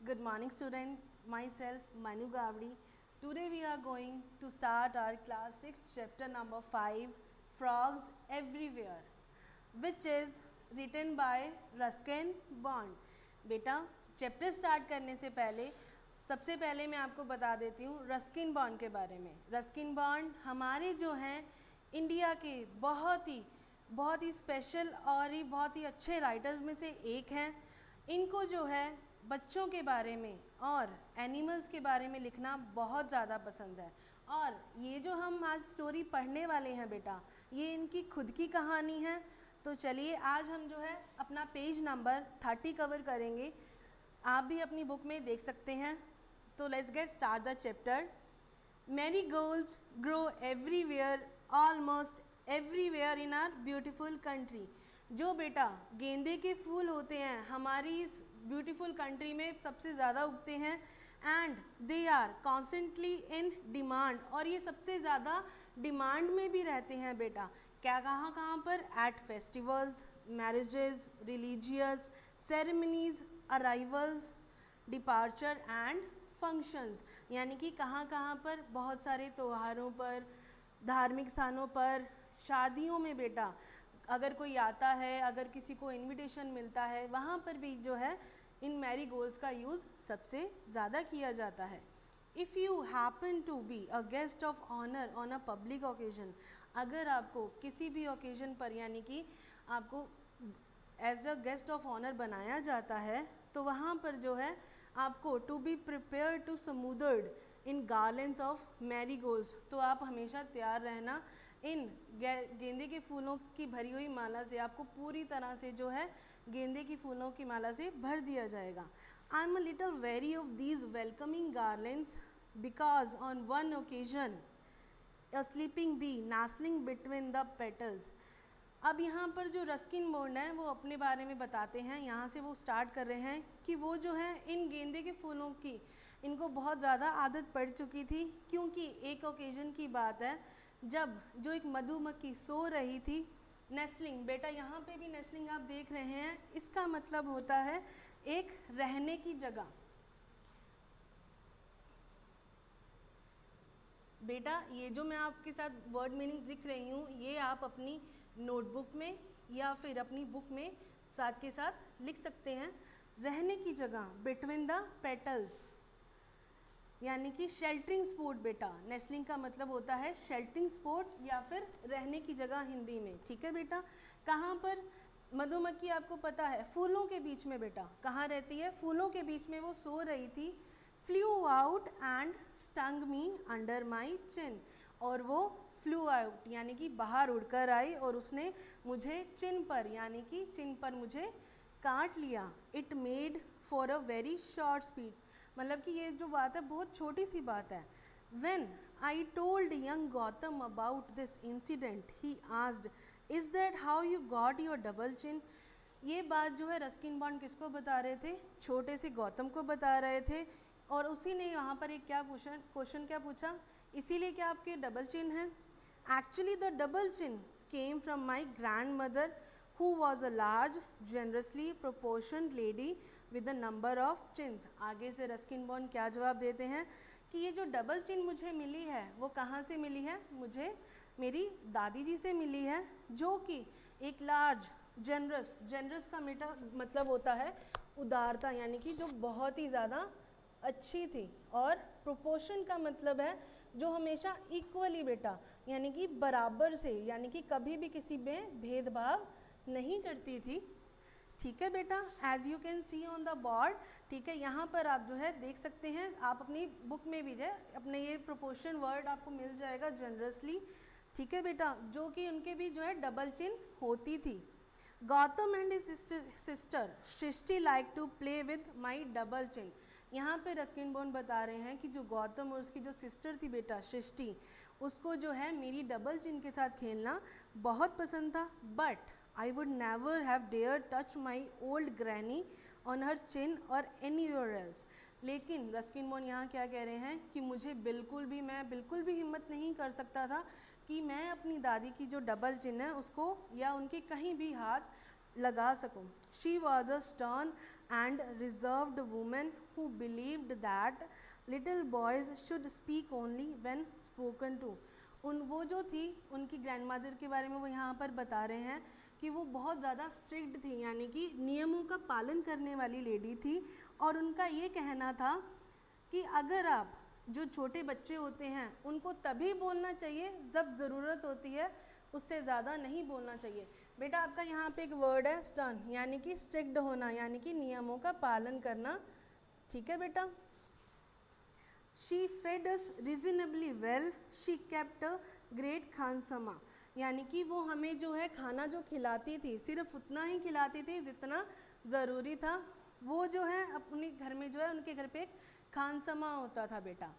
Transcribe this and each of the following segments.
Good morning student, myself Manu Gavdi. Today we are going to start our class 6 chapter number 5 Frogs Everywhere, which is written by Ruskin Bond. बेटा chapter start करने से पहले सबसे पहले मैं आपको बता देती हूँ रस्किन बॉन्ड के बारे में। रस्किन बॉन्ड हमारे जो हैं इंडिया के बहुत ही स्पेशल और ही बहुत ही अच्छे राइटर्स में से एक हैं। इनको जो है बच्चों के बारे में और एनिमल्स के बारे में लिखना बहुत ज़्यादा पसंद है। और ये जो हम आज स्टोरी पढ़ने वाले हैं बेटा, ये इनकी खुद की कहानी है। तो चलिए आज हम जो है अपना पेज नंबर 30 कवर करेंगे। आप भी अपनी बुक में देख सकते हैं। तो let's get start the chapter. Marigolds grow everywhere, almost everywhere in our beautiful country. जो बेटा गेंदे के फूल होते हैं हमारी इस ब्यूटीफुल कंट्री में सबसे ज़्यादा उगते हैं। And they are constantly in demand, और ये सबसे ज़्यादा डिमांड में भी रहते हैं बेटा। क्या कहाँ पर? At festivals, marriages, religious ceremonies, arrivals, departure and functions. यानी कि कहाँ पर? बहुत सारे त्योहारों पर, धार्मिक स्थानों पर, शादियों में बेटा अगर कोई आता है, अगर किसी को इनविटेशन मिलता है, वहाँ पर भी जो है इन मैरीगोल्ड्स का यूज़ सबसे ज़्यादा किया जाता है। If you happen to be a guest of honour on a public occasion, अगर आपको किसी भी ओकेजन पर यानी कि आपको as a guest of honour बनाया जाता है, तो वहाँ पर जो है आपको to be prepare to smothered in garlands of marigolds, तो आप हमेशा तैयार रहना। इन गेंदे के फूलों की भरी हुई माला से आपको पूरी तरह से जो है गेंदे की फूलों की माला से भर दिया जाएगा। I am a little wary of these welcoming garlands because on one occasion a sleeping bee nestling between the petals. अब यहाँ पर जो रस्किन बॉन्ड है वो अपने बारे में बताते हैं। यहाँ से वो स्टार्ट कर रहे हैं कि वो जो है इन गेंदे के फूलों की इनको बहुत ज़्यादा आदत पड़ चुकी थी, क्योंकि एक ओकेजन की बात है जब जो एक मधुमक्खी सो रही थी। नेस्लिंग, बेटा यहाँ पे भी नेस्लिंग आप देख रहे हैं, इसका मतलब होता है एक रहने की जगह। बेटा ये जो मैं आपके साथ वर्ड मीनिंग्स लिख रही हूँ ये आप अपनी नोटबुक में या फिर अपनी बुक में साथ के साथ लिख सकते हैं। रहने की जगह, बिटवीन द पेटल्स, यानी कि शेल्टरिंग स्पॉट। बेटा नेस्लिंग का मतलब होता है शेल्टरिंग स्पॉट या फिर रहने की जगह हिंदी में। ठीक है बेटा, कहाँ पर? मधुमक्खी आपको पता है फूलों के बीच में बेटा कहाँ रहती है? फूलों के बीच में वो सो रही थी। Flew out and stung me under my chin, और वो फ्लू आउट यानी कि बाहर उड़कर आई और उसने मुझे चिन पर यानी कि चिन पर मुझे काट लिया। It made for a very short speech, मतलब कि ये जो बात है बहुत छोटी सी बात है। When I told young Gautam about this incident, he asked, "Is that how you got your double chin?" ये बात जो है रस्किन बॉन्ड किसको बता रहे थे? छोटे से गौतम को बता रहे थे। और उसी ने यहाँ पर एक क्वेश्चन क्या पूछा? इसीलिए क्या आपके डबल चिन है? Actually the double chin came from my grand mother who was a large, generously proportioned lady with a number of chins। आगे से रस्किन बॉन्ड क्या जवाब देते हैं कि ये जो डबल चिन मुझे मिली है वो कहाँ से मिली है? मुझे मेरी दादी जी से मिली है, जो कि एक लार्ज, जेनरस का मतलब होता है उदारता, यानी कि जो बहुत ही ज़्यादा अच्छी थी। और प्रोपोर्शन का मतलब है जो हमेशा इक्वली बेटा यानी कि बराबर से, यानी कि कभी भी किसी में भेदभाव नहीं करती थी। ठीक है बेटा, as you can see on the board. ठीक है, यहाँ पर आप जो है देख सकते हैं, आप अपनी बुक में भी जो है अपने ये प्रोपोर्शन वर्ड आपको मिल जाएगा जनरसली। ठीक है बेटा, जो कि उनके भी जो है डबल चिन होती थी। Gautam and his sister Srishti like to play with my double chin. यहाँ पे रस्किन बॉन्ड बता रहे हैं कि जो गौतम और उसकी जो सिस्टर थी बेटा सृष्टि, उसको जो है मेरी डबल चिन के साथ खेलना बहुत पसंद था। But I would never have dared touch my old granny on her chin or anywhere else। लेकिन रस्किन बॉन्ड यहाँ क्या कह रहे हैं कि मैं बिल्कुल भी हिम्मत नहीं कर सकता था कि मैं अपनी दादी की जो डबल चिन है उसको या उनके कहीं भी हाथ लगा सकूं। She was a stern and reserved women who believed that little boys should speak only when spoken to. वो जो थी उनकी ग्रैंड मदर के बारे में वो यहाँ पर बता रहे हैं कि वो बहुत ज़्यादा स्ट्रिक्ट थी, यानी कि नियमों का पालन करने वाली लेडी थी। और उनका ये कहना था कि अगर आप जो छोटे बच्चे होते हैं उनको तभी बोलना चाहिए जब ज़रूरत होती है, उससे ज़्यादा नहीं बोलना चाहिए। बेटा आपका यहाँ पे एक वर्ड है स्टर्न, यानी कि स्ट्रिक्ट होना, यानी कि नियमों का पालन करना। ठीक है बेटा। She fed us reasonably well, she kept a great khansama, यानी कि वो हमें जो है खाना जो खिलाती थी सिर्फ उतना ही खिलाती थी जितना ज़रूरी था। वो जो है अपने घर में जो है उनके घर पे एक खानसमा होता था बेटा।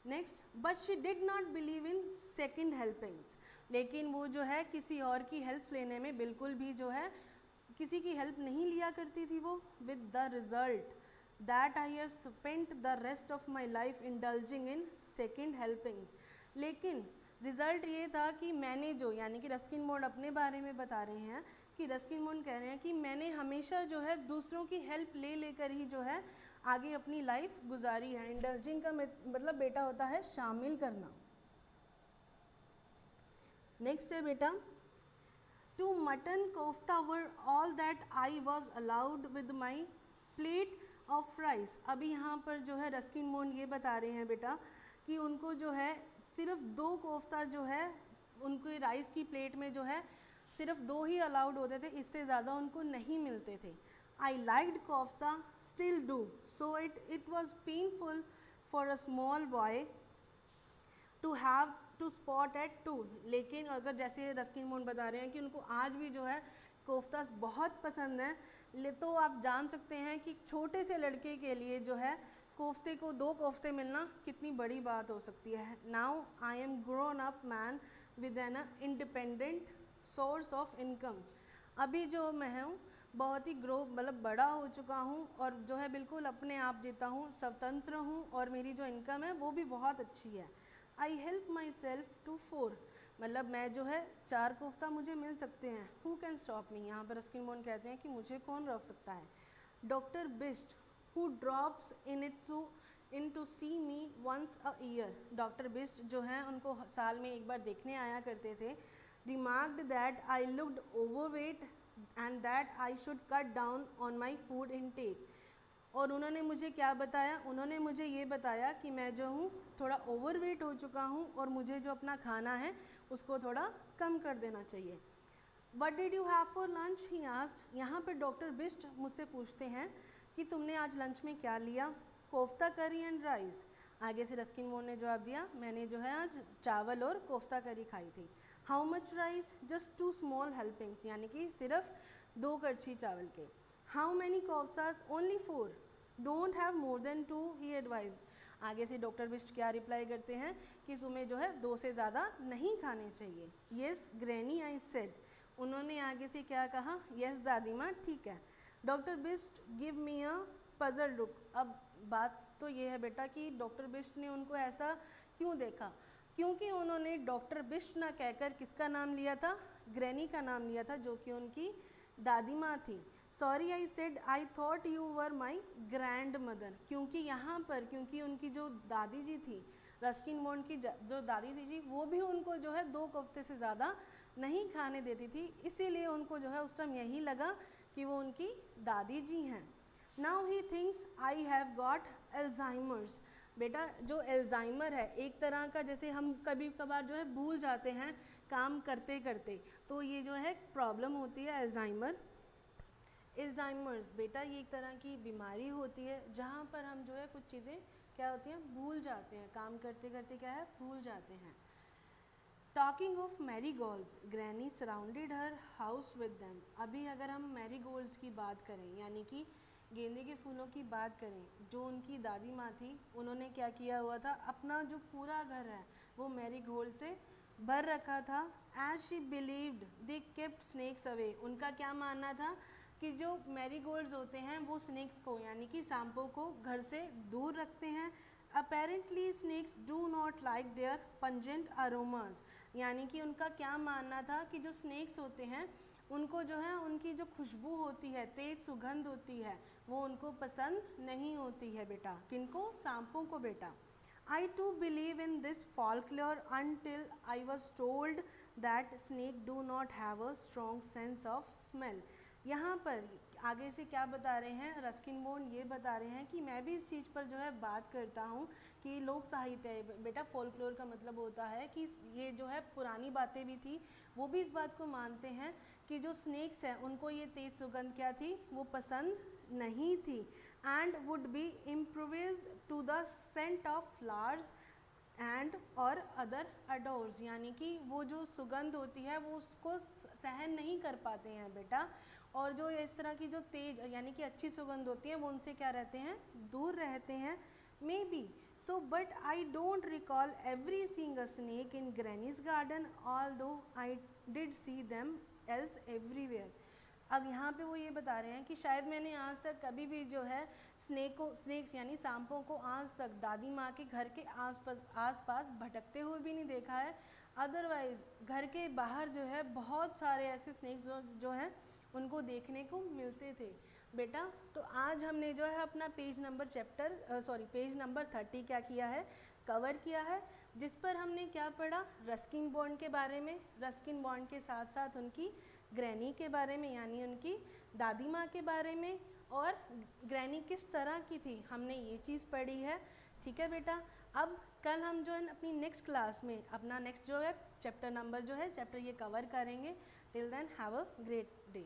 Next, but she did not believe in second helpings, लेकिन वो जो है किसी और की हेल्प लेने में बिल्कुल भी जो है किसी की हेल्प नहीं लिया करती थी वो। With the result that I have spent the rest of my life indulging in second helpings, लेकिन रिज़ल्ट ये था कि मैंने जो, यानी कि रस्किन बॉन्ड अपने बारे में बता रहे हैं कि रस्किन बॉन्ड कह रहे हैं कि मैंने हमेशा जो है दूसरों की हेल्प ले लेकर ही जो है आगे अपनी लाइफ गुजारी है। इंडल्जिंग का मतलब बेटा होता है शामिल करना। नेक्स्ट है बेटा, two mutton kofta were all that I was allowed with my plate of rice. अभी यहाँ पर जो है रस्किन बॉन्ड ये बता रहे हैं बेटा कि उनको जो है सिर्फ 2 कोफ्ता जो है उनके राइस की प्लेट में जो है सिर्फ 2 ही अलाउड होते थे, इससे ज़्यादा उनको नहीं मिलते थे। I liked kofta, still do, so it was painful for a small boy to have to स्पॉट एट 2। लेकिन अगर जैसे रस्किन बॉन्ड बता रहे हैं कि उनको आज भी जो है कोफ्ता बहुत पसंद है, तो आप जान सकते हैं कि छोटे से लड़के के लिए जो है कोफ्ते को 2 कोफ्ते मिलना कितनी बड़ी बात हो सकती है। Now I am grown up man with an independent source of income. अभी जो मैं हूँ बहुत ही मतलब बड़ा हो चुका हूँ और जो है बिल्कुल अपने आप जीता हूँ, स्वतंत्र हूँ और मेरी जो इनकम है वो भी बहुत अच्छी है। I help my self to 4, मतलब मैं जो है 4 कोफ्ता मुझे मिल सकते हैं। हु कैन स्टॉप मी, यहाँ पर रस्किन बॉन्ड कहते हैं कि मुझे कौन रोक सकता है। Doctor Bisht who drops in to see me once a year, doctor Bisht जो हैं उनको साल में एक बार देखने आया करते थे। Remarked that I looked overweight and that I should cut down on my food intake. और उन्होंने मुझे क्या बताया, उन्होंने मुझे ये बताया कि मैं जो हूँ थोड़ा ओवरवेट हो चुका हूँ और मुझे जो अपना खाना है उसको थोड़ा कम कर देना चाहिए। What did you have for lunch? he asked. यहाँ पर डॉक्टर बिस्ट मुझसे पूछते हैं कि तुमने आज लंच में क्या लिया। कोफ्ता करी एंड राइस। आगे से रस्किन बॉन्ड ने जवाब दिया, मैंने जो है आज चावल और कोफ्ता करी खाई थी। How much rice? Just 2 small helpings, यानी कि सिर्फ 2 कड़छी चावल के। How many koftas? Only 4। Don't have more than 2, he advise. आगे से डॉक्टर बिस्ट क्या रिप्लाई करते हैं कि तुम्हें जो है 2 से ज़्यादा नहीं खाने चाहिए। येस ग्रैनी आई सेड, उन्होंने आगे से क्या कहा, यस दादी माँ ठीक है। Doctor Bisht give me a puzzle look. अब बात तो ये है बेटा कि डॉक्टर बिस्ट ने उनको ऐसा क्यों देखा, क्योंकि उन्होंने डॉक्टर बिस्ट ना कहकर किसका नाम लिया था, ग्रैनी का नाम लिया था जो कि उनकी दादी माँ थी। Sorry I said I thought you were my grand mother, क्योंकि यहाँ पर क्योंकि उनकी जो दादी जी थी, रस्किन बॉन्ड की जो दादी जी वो भी उनको जो है 2 कोफ्ते से ज़्यादा नहीं खाने देती थी, इसीलिए उनको जो है उस टाइम यही लगा कि वो उनकी दादी जी हैं। Now he thinks I have got Alzheimer's. बेटा जो एल्जाइमर है एक तरह का, जैसे हम कभी कभार जो है भूल जाते हैं काम करते करते, तो ये जो है प्रॉब्लम होती है एल्जाइमर। एल्जाइमर्स बेटा ये एक तरह की बीमारी होती है जहाँ पर हम जो है कुछ चीज़ें क्या होती हैं भूल जाते हैं, काम करते करते क्या है भूल जाते हैं। Talking of marigolds, granny surrounded her house with them. अभी अगर हम मैरीगोल्ड्स की बात करें, यानी कि गेंदे के फूलों की बात करें, जो उनकी दादी माँ थी उन्होंने क्या किया हुआ था, अपना जो पूरा घर है वो मैरीगोल्ड से भर रखा था। As she believed they kept snakes away, उनका क्या मानना था कि जो मैरीगोल्ड्स होते हैं वो स्नेक्स को, यानी कि सांपों को घर से दूर रखते हैं। Apparently snakes do not like their pungent aromas, यानी कि उनका क्या मानना था कि जो स्नेक्स होते हैं उनको जो है उनकी जो खुशबू होती है, तेज सुगंध होती है, वो उनको पसंद नहीं होती है बेटा। किनको? सांपों को बेटा। I too believe in this folklore until I was told that snake do not have a strong sense of smell। यहाँ पर आगे से क्या बता रहे हैं, रस्किन बॉन्ड ये बता रहे हैं कि मैं भी इस चीज़ पर जो है बात करता हूँ कि लोक साहित्य बेटा, फोल्कलोर का मतलब होता है कि ये जो है पुरानी बातें भी थी, वो भी इस बात को मानते हैं कि जो स्नेक्स हैं उनको ये तेज़ सुगंध क्या थी, वो पसंद नहीं थी। And would be improvise to the scent of flowers and और अदर अडोर्स, यानी कि वो जो सुगंध होती है वो उसको सहन नहीं कर पाते हैं बेटा, और जो इस तरह की जो तेज यानी कि अच्छी सुगंध होती है वो उनसे क्या रहते हैं, दूर रहते हैं। May be so but I don't recall every seeing a snake in grannies garden although I did see them else everywhere. अब यहाँ पे वो ये बता रहे हैं कि शायद मैंने आज तक कभी भी जो है स्नेक्स यानी सांपों को आज तक दादी माँ के घर के आसपास भटकते हुए भी नहीं देखा है। अदरवाइज़ घर के बाहर जो है बहुत सारे ऐसे स्नेक्स जो हैं उनको देखने को मिलते थे बेटा। तो आज हमने जो है अपना पेज नंबर 30 क्या किया है, कवर किया है, जिस पर हमने क्या पढ़ा, रस्किन बॉन्ड के बारे में, रस्किन बॉन्ड के साथ साथ उनकी ग्रैनी के बारे में यानी उनकी दादी माँ के बारे में, और ग्रैनी किस तरह की थी, हमने ये चीज़ पढ़ी है। ठीक है बेटा। अब कल हम जो है अपनी नेक्स्ट क्लास में अपना नेक्स्ट जो है चैप्टर ये कवर करेंगे। Till then have a great day.